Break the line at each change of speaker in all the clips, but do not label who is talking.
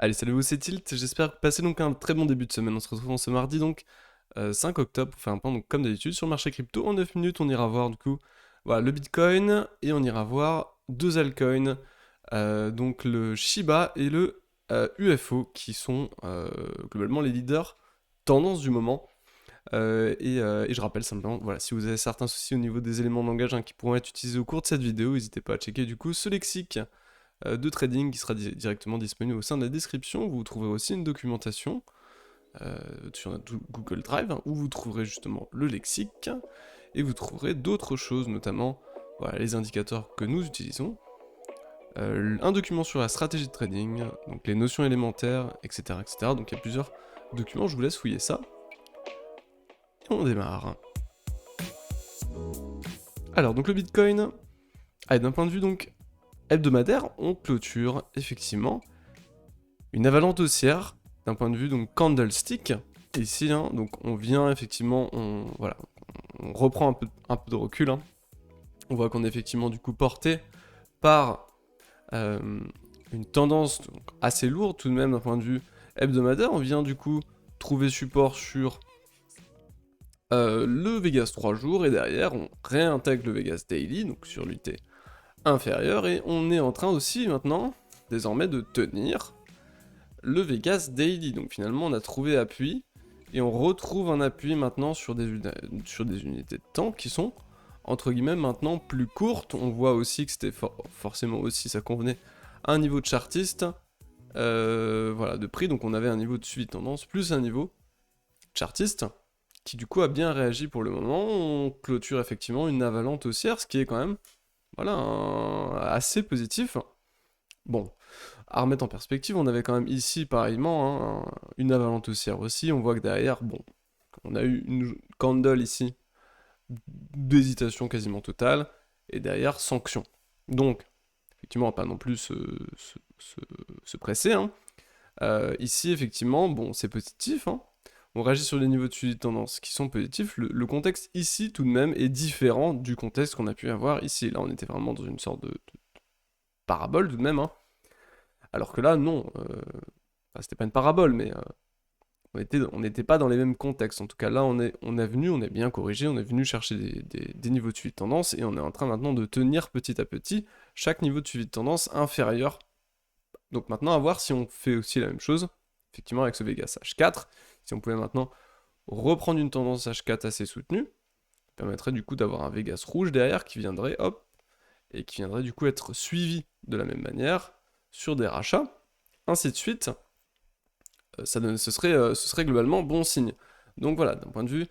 Allez, salut vous, c'est Tilt, j'espère que vous passez donc un très bon début de semaine. On se retrouve en ce mardi donc 5 octobre pour faire un point donc, comme d'habitude sur le marché crypto. En 9 minutes, on ira voir du coup voilà, le Bitcoin et on ira voir deux altcoins, donc le Shiba et le UFO qui sont globalement les leaders tendance du moment. Et je rappelle simplement, voilà, si vous avez certains soucis au niveau des éléments de langage qui pourront être utilisés au cours de cette vidéo, n'hésitez pas à checker du coup ce lexique de trading qui sera directement disponible au sein de la description. Vous trouverez aussi une documentation sur notre Google Drive où vous trouverez justement le lexique et vous trouverez d'autres choses, notamment voilà, les indicateurs que nous utilisons, un document sur la stratégie de trading, donc les notions élémentaires, etc. etc. Donc il y a plusieurs documents, je vous laisse fouiller ça. Et on démarre. Alors donc le Bitcoin, d'un point de vue donc hebdomadaire, on clôture effectivement une avalanche haussière d'un point de vue donc candlestick. Ici, donc on vient effectivement, voilà, on reprend un peu de recul. On voit qu'on est effectivement du coup porté par une tendance donc, assez lourde tout de même d'un point de vue hebdomadaire. On vient du coup trouver support sur le Vegas 3 jours et derrière on réintègre le Vegas Daily, donc sur l'unité inférieure, et on est en train aussi maintenant, désormais, de tenir le Vegas Daily. Donc finalement on a trouvé appui et on retrouve un appui maintenant sur des unités de temps qui sont entre guillemets maintenant plus courtes. On voit aussi que c'était forcément aussi ça convenait à un niveau de chartiste voilà, de prix. Donc on avait un niveau de suivi de tendance plus un niveau chartiste qui du coup a bien réagi pour le moment. On clôture effectivement une avalanche haussière, ce qui est quand même voilà, assez positif. Bon, à remettre en perspective, on avait quand même ici, pareillement, une avalanche haussière aussi. On voit que derrière, bon, on a eu une candle ici d'hésitation quasiment totale, et derrière, sanction. Donc, effectivement, on va pas non plus se presser. Ici, effectivement, bon, c'est positif. On réagit sur des niveaux de suivi de tendance qui sont positifs. Le contexte ici, tout de même, est différent du contexte qu'on a pu avoir ici. Là, on était vraiment dans une sorte de parabole, tout de même. Alors que là, non. Enfin, c'était pas une parabole, mais on n'était pas dans les mêmes contextes. En tout cas, là, on est bien corrigé, on est venu chercher des niveaux de suivi de tendance, et on est en train maintenant de tenir petit à petit chaque niveau de suivi de tendance inférieur. Donc maintenant, à voir si on fait aussi la même chose, effectivement, avec ce Vegas H4, si on pouvait maintenant reprendre une tendance H4 assez soutenue, ça permettrait du coup d'avoir un Vegas rouge derrière qui viendrait, hop, et qui viendrait du coup être suivi de la même manière sur des rachats, ainsi de suite. Ce serait globalement bon signe. Donc voilà, d'un point de vue,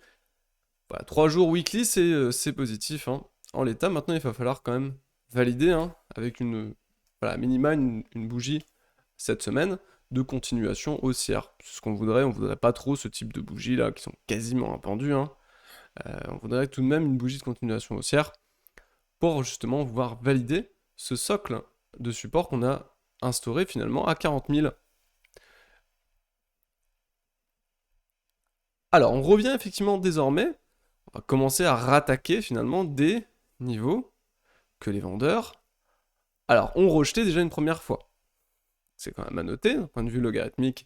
voilà, 3 jours weekly, c'est positif. En l'état, maintenant, il va falloir quand même valider avec voilà, minima une bougie cette semaine de continuation haussière. C'est ce qu'on voudrait. On voudrait pas trop ce type de bougies là qui sont quasiment impendues. On voudrait tout de même une bougie de continuation haussière pour justement pouvoir valider ce socle de support qu'on a instauré finalement à 40 000. Alors, on revient effectivement désormais, on va commencer à rattaquer finalement des niveaux que les vendeurs, alors, ont rejeté déjà une première fois. C'est quand même à noter, d'un point de vue logarithmique,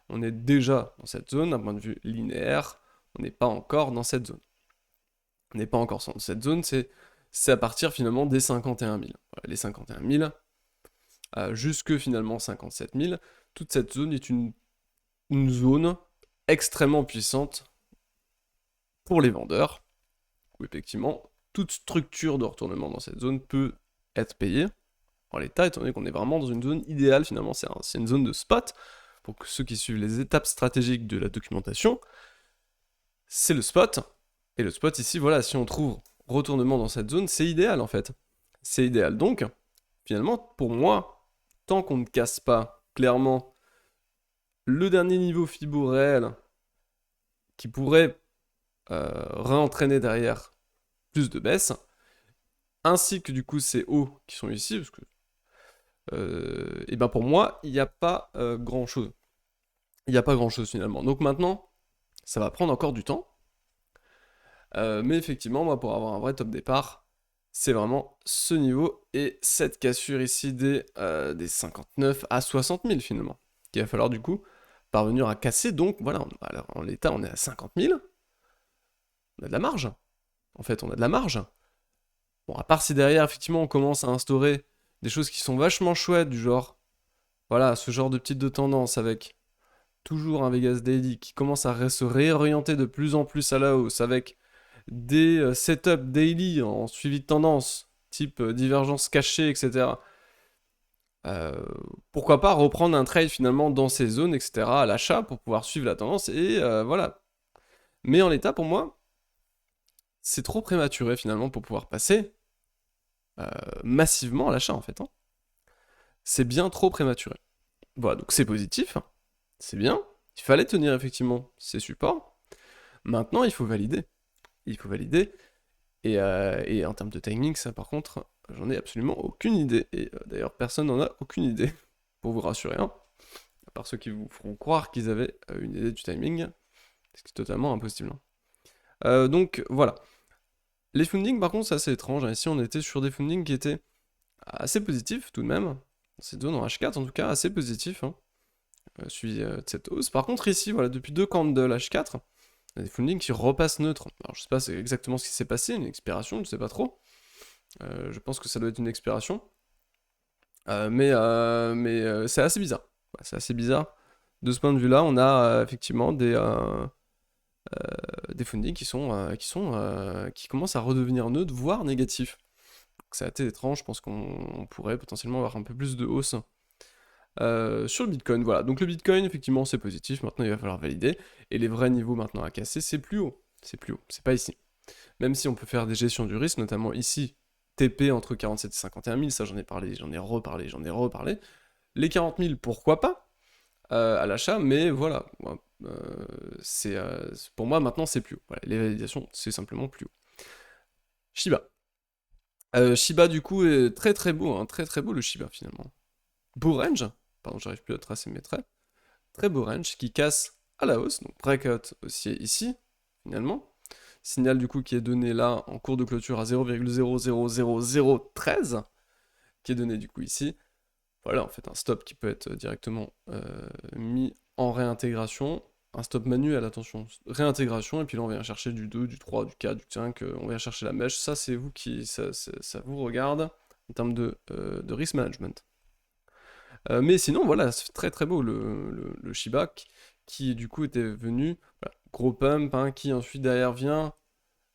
on est déjà dans cette zone, d'un point de vue linéaire, on n'est pas encore dans cette zone. On n'est pas encore dans cette zone, c'est à partir finalement des 51 000. Voilà, les 51 000, jusque finalement 57 000, toute cette zone est une zone extrêmement puissante pour les vendeurs, où effectivement, toute structure de retournement dans cette zone peut être payée en l'état, étant donné qu'on est vraiment dans une zone idéale finalement, c'est une zone de spot. Pour ceux qui suivent les étapes stratégiques de la documentation, c'est le spot. Et le spot ici, voilà, si on trouve retournement dans cette zone, c'est idéal en fait. C'est idéal. Donc, finalement, pour moi, tant qu'on ne casse pas clairement le dernier niveau Fibo réel qui pourrait réentraîner derrière plus de baisse, ainsi que du coup ces hauts qui sont ici, parce que et ben pour moi, il n'y a pas grand chose. Il n'y a pas grand chose finalement. Donc maintenant, ça va prendre encore du temps. Mais effectivement, moi, pour avoir un vrai top départ, c'est vraiment ce niveau et cette cassure ici des 59 à 60 000 finalement. qu'il va falloir du coup parvenir à casser. Donc voilà, alors, en l'état, on est à 50 000. On a de la marge. En fait, on a de la marge. Bon, à part si derrière, effectivement, on commence à instaurer des choses qui sont vachement chouettes, du genre, voilà, ce genre de petites de tendance avec toujours un Vegas Daily qui commence à se réorienter de plus en plus à la hausse, avec des setups daily en suivi de tendance, type divergence cachée, etc. Pourquoi pas reprendre un trade finalement dans ces zones, etc. à l'achat pour pouvoir suivre la tendance et voilà. Mais en l'état, pour moi, c'est trop prématuré finalement pour pouvoir passer massivement à l'achat en fait. Hein. C'est bien trop prématuré. Voilà, donc c'est positif, hein. C'est bien. Il fallait tenir effectivement ces supports. Maintenant, il faut valider. Il faut valider. Et en termes de timing, ça par contre, j'en ai absolument aucune idée. Et d'ailleurs, personne n'en a aucune idée, pour vous rassurer. Hein. À part ceux qui vous feront croire qu'ils avaient une idée du timing, ce qui est totalement impossible. Hein. Donc voilà. Les fundings, par contre, c'est assez étrange. Hein. Ici, on était sur des fundings qui étaient assez positifs tout de même. Ces zones en H4, en tout cas, assez positifs. Hein. Suivi de cette hausse. Par contre, ici, voilà, depuis 2 candles H4, il y a des fundings qui repassent neutres. Alors, je sais pas c'est exactement ce qui s'est passé, une expiration, je sais pas trop. Je pense que ça doit être une expiration. Mais c'est assez bizarre. C'est assez bizarre. De ce point de vue-là, on a effectivement des fundings qui commencent à redevenir neutres, voire négatifs. C'est assez étrange, je pense qu'on pourrait potentiellement avoir un peu plus de hausse. Sur le Bitcoin, voilà. Donc le Bitcoin, effectivement, c'est positif. Maintenant, il va falloir valider. Et les vrais niveaux maintenant à casser, c'est plus haut. C'est plus haut. C'est pas ici. Même si on peut faire des gestions du risque, notamment ici, TP entre 47 et 51 000, ça j'en ai parlé, j'en ai reparlé. Les 40 000, pourquoi pas à l'achat, mais voilà. Pour moi, maintenant, c'est plus haut. Voilà, les validations, c'est simplement plus haut. Shiba. Shiba, du coup, est très très beau. Hein, très très beau le Shiba, finalement. Beau range. Pardon, j'arrive plus à tracer mes traits. Très beau range qui casse à la hausse. Donc breakout aussi ici, finalement. Signal du coup qui est donné là en cours de clôture à 0,000013, qui est donné du coup ici. Voilà, en fait un stop qui peut être directement mis en réintégration. Un stop manuel, attention, réintégration, et puis là on vient chercher du 2, du 3, du 4, du 5, on vient chercher la mèche. Ça c'est vous qui, ça vous regarde en termes de risk management. Mais sinon, voilà, c'est très très beau le Shiba qui du coup était venu, voilà, gros pump, hein, qui ensuite derrière vient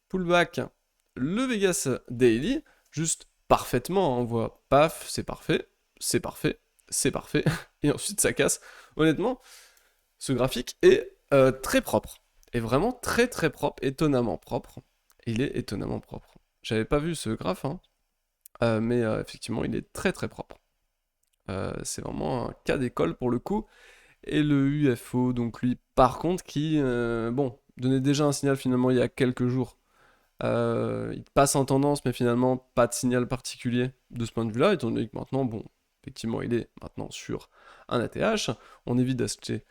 pullback. Le Vegas Daily, juste parfaitement, hein, on voit paf, c'est parfait, c'est parfait, c'est parfait, et ensuite ça casse. Honnêtement, ce graphique est très propre, est vraiment très très propre, étonnamment propre. Il est étonnamment propre. J'avais pas vu ce graphe, hein, mais effectivement, il est très très propre. C'est vraiment un cas d'école pour le coup. Et le UFO, donc lui, par contre, qui, bon, donnait déjà un signal finalement il y a quelques jours. Il passe en tendance, mais finalement, pas de signal particulier de ce point de vue-là, étant donné que maintenant, bon, effectivement, il est maintenant sur un ATH. On évite d'acheter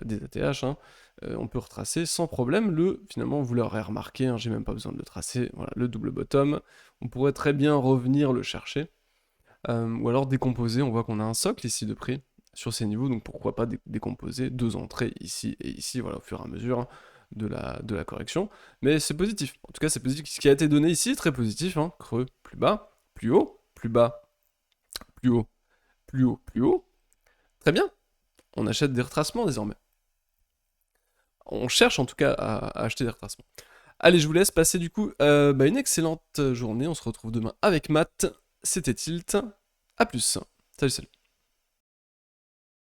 des ATH, hein. On peut retracer sans problème. Finalement, vous l'aurez remarqué, hein, j'ai même pas besoin de le tracer. Voilà, le double bottom. On pourrait très bien revenir le chercher. Ou alors décomposer, on voit qu'on a un socle ici de prix sur ces niveaux, donc pourquoi pas décomposer 2 entrées ici et ici, voilà, au fur et à mesure hein, de la correction. Mais c'est positif, en tout cas c'est positif. Ce qui a été donné ici est très positif, hein. Creux, plus bas, plus haut, plus bas, plus haut, plus haut, plus haut. Très bien, on achète des retracements désormais. On cherche en tout cas à acheter des retracements. Allez, je vous laisse passer du coup une excellente journée, on se retrouve demain avec Matt. C'était Tilt, à plus. Salut, salut.